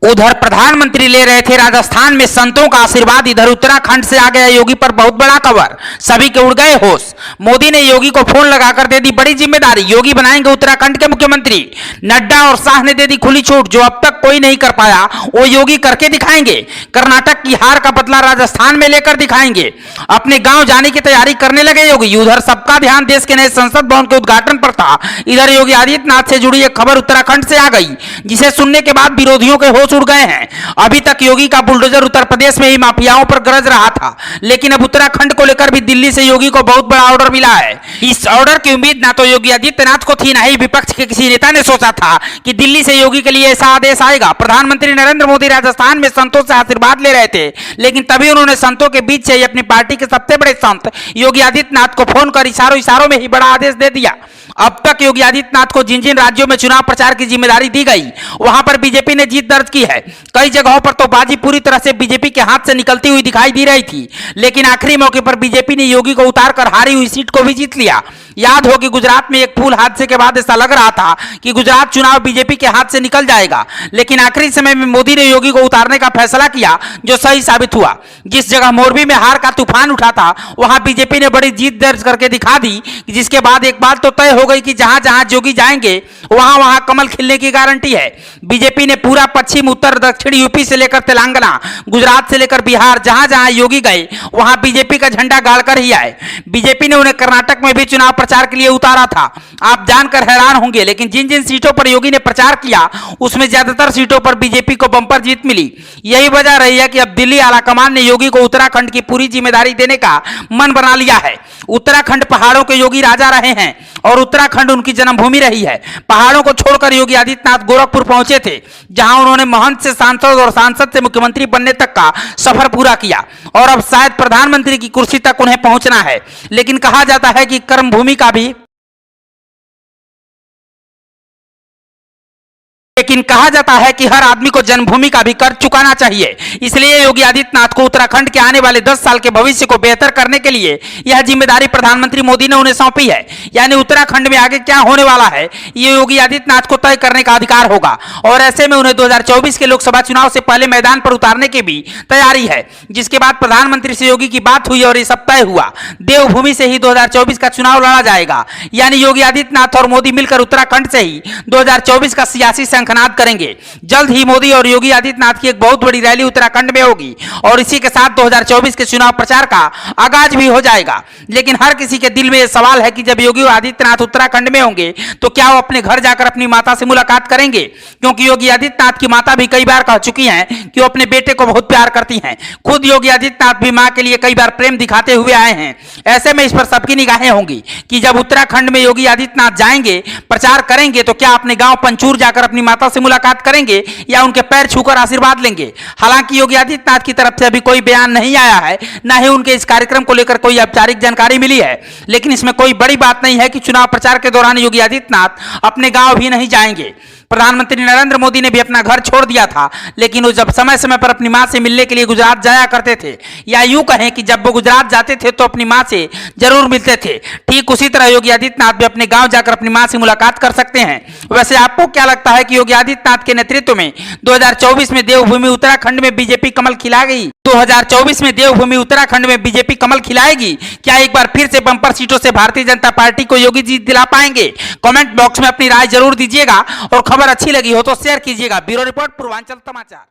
उधर प्रधानमंत्री ले रहे थे राजस्थान में संतों का आशीर्वाद, इधर उत्तराखंड से आ गया योगी पर बहुत बड़ा खबर। सभी के उड़ गए होश। मोदी ने योगी को फोन लगाकर दे दी बड़ी जिम्मेदारी, योगी बनाएंगे उत्तराखंड के मुख्यमंत्री। नड्डा और शाह ने दे दी खुली छूट, जो अब तक कोई नहीं कर पाया वो योगी करके दिखाएंगे। कर्नाटक की हार का बदला राजस्थान में लेकर दिखाएंगे। अपने गांव जाने की तैयारी करने लगे योगी। उधर सबका ध्यान देश के नए संसद भवन के उद्घाटन पर था। इधर योगी आदित्यनाथ से जुड़ी एक खबर उत्तराखंड से आ गई, जिसे सुनने के बाद विरोधियों के होश उड़ गए हैं। अभी तक योगी का बुलडोजर उत्तर प्रदेश में ही माफियाओं पर गरज रहा था, लेकिन अब उत्तराखंड को लेकर भी दिल्ली से योगी को बहुत बड़ा ऑर्डर मिला है। इस ऑर्डर की उम्मीद ना तो योगी आदित्यनाथ को थी, ना ही विपक्ष के किसी नेता ने सोचा था कि दिल्ली से योगी के लिए ऐसा आदेश आएगा। प्रधानमंत्री नरेंद्र मोदी राजस्थान में संतों से आशीर्वाद ले रहे थे, लेकिन तभी उन्होंने संतों के बीच से ही अपनी पार्टी के सबसे बड़े संत योगी आदित्यनाथ को फोन कर इशारों में ही बड़ा आदेश दे दिया। अब तक योगी आदित्यनाथ को जिन जिन राज्यों में चुनाव प्रचार की जिम्मेदारी दी गई, वहां पर बीजेपी ने जीत दर्ज की है। कई जगहों पर तो बाजी पूरी तरह से बीजेपी के हाथ से निकलती हुई दिखाई दी रही थी, लेकिन आखिरी मौके पर बीजेपी ने योगी को उतारकर हारी हुई सीट को भी जीत लिया। याद हो कि गुजरात में एक पुल हादसे के बाद ऐसा लग रहा था कि गुजरात चुनाव बीजेपी के हाथ से निकल जाएगा, लेकिन आखिरी समय में मोदी ने योगी को उतारने का फैसला किया, जो सही साबित हुआ। जिस जगह मोरबी में हार का तूफान उठा था, वहां बीजेपी ने बड़ी जीत दर्ज करके दिखा दी, जिसके बाद एक बात तो तय हो गई कि जहां जहां योगी जाएंगे वहां वहां कमल खिलने की गारंटी है। बीजेपी ने पूरा पश्चिम, उत्तर, दक्षिण, यूपी से लेकर तेलंगाना, गुजरात से लेकर बिहार, जहां जहां योगी गए वहां बीजेपी का झंडा गाड़कर ही आए। बीजेपी ने उन्हें कर्नाटक में भी चुनाव प्रचार के लिए उतारा था। आप जानकर हैरान होंगे, लेकिन जिन जिन सीटों पर योगी ने प्रचार किया उसमें ज्यादातर सीटों पर बीजेपी को बंपर जीत मिली। यही वजह रही है कि अब दिल्ली आलाकमान ने योगी को उत्तराखंड की पूरी जिम्मेदारी देने का मन बना लिया है। उत्तराखंड पहाड़ों के योगी राजा रहे हैं और उत्तराखंड उनकी जन्मभूमि रही है। पहाड़ों को छोड़कर योगी आदित्यनाथ गोरखपुर पहुंचे थे, जहां उन्होंने महंत से सांसद और सांसद से मुख्यमंत्री बनने तक का सफर पूरा किया और अब शायद प्रधानमंत्री की कुर्सी तक उन्हें पहुंचना है। लेकिन कहा जाता है कि कर्मभूमि का भी हर आदमी को जन्मभूमि का भी कर चुकाना चाहिए। इसलिए योगी आदित्यनाथ को उत्तराखंड के आने वाले 10 साल के भविष्य को बेहतर करने के लिए यह जिम्मेदारी प्रधानमंत्री मोदी ने उन्हें सौंपी है। यानी उत्तराखंड में आगे क्या होने वाला है, ये योगी आदित्यनाथ को तय करने का अधिकार होगा और ऐसे में उन्हें 2024 के लोकसभा चुनाव से पहले मैदान पर उतारने की भी तैयारी है। जिसके बाद प्रधानमंत्री से योगी की बात हुई और ये सब तय हुआ, देवभूमि से ही 2024 का चुनाव लड़ा जाएगा। यानी योगी आदित्यनाथ और मोदी मिलकर उत्तराखंड से ही 2024 का सियासी शंखनाद करेंगे। जल्द ही मोदी और योगी आदित्यनाथ की एक बहुत बड़ी रैली उत्तराखंड में होगी और इसी के साथ 2024 के चुनाव प्रचार का आगाज भी हो जाएगा। लेकिन हर किसी के दिल में यह सवाल है कि जब योगी आदित्यनाथ उत्तराखंड में होंगे तो क्या वो अपने घर जाकर अपनी माता से मुलाकात करेंगे, क्योंकि योगी आदित्यनाथ की माता भी कई बार कह चुकी हैं कि वो अपने बेटे को बहुत प्यार करती हैं। खुद योगी आदित्यनाथ भी मां के लिए कई बार प्रेम दिखाते हुए आए हैं। ऐसे में इस पर सबकी निगाहें होंगी कि जब उत्तराखंड में योगी आदित्यनाथ जाएंगे, प्रचार करेंगे, तो क्या अपने गांव पंचूर जाकर अपनी माता से मुलाकात करेंगे या उनके पैर छूकर आशीर्वाद लेंगे। हालांकि योगी आदित्यनाथ की तरफ से अभी कोई बयान नहीं आया है, ना ही उनके इस कार्यक्रम को लेकर कोई औपचारिक जानकारी मिली है। लेकिन इसमें कोई बड़ी बात नहीं है कि चुनाव प्रचार के दौरान योगी आदित्यनाथ अपने गांव भी नहीं जाएंगे। प्रधानमंत्री नरेंद्र मोदी ने भी अपना घर छोड़ दिया था, लेकिन वो जब समय समय पर अपनी मां से मिलने के लिए गुजरात जाया करते थे, या यूं कहें कि जब वो गुजरात जाते थे तो अपनी मां से जरूर मिलते थे। ठीक उसी तरह योगी आदित्यनाथ भी अपने गांव जाकर अपनी मां से मुलाकात कर सकते हैं। वैसे आपको क्या लगता है कि योगी आदित्यनाथ के नेतृत्व में 2024 में देवभूमि उत्तराखंड में बीजेपी कमल खिलाएगी? 2024 में देवभूमि उत्तराखंड में बीजेपी कमल खिलाएगी? क्या एक बार फिर से बंपर सीटों से भारतीय जनता पार्टी को योगी जीत दिला पाएंगे? कमेंट बॉक्स में अपनी राय जरूर दीजिएगा और खबर अच्छी लगी हो तो शेयर कीजिएगा। ब्यूरो रिपोर्ट, पूर्वांचल समाचार।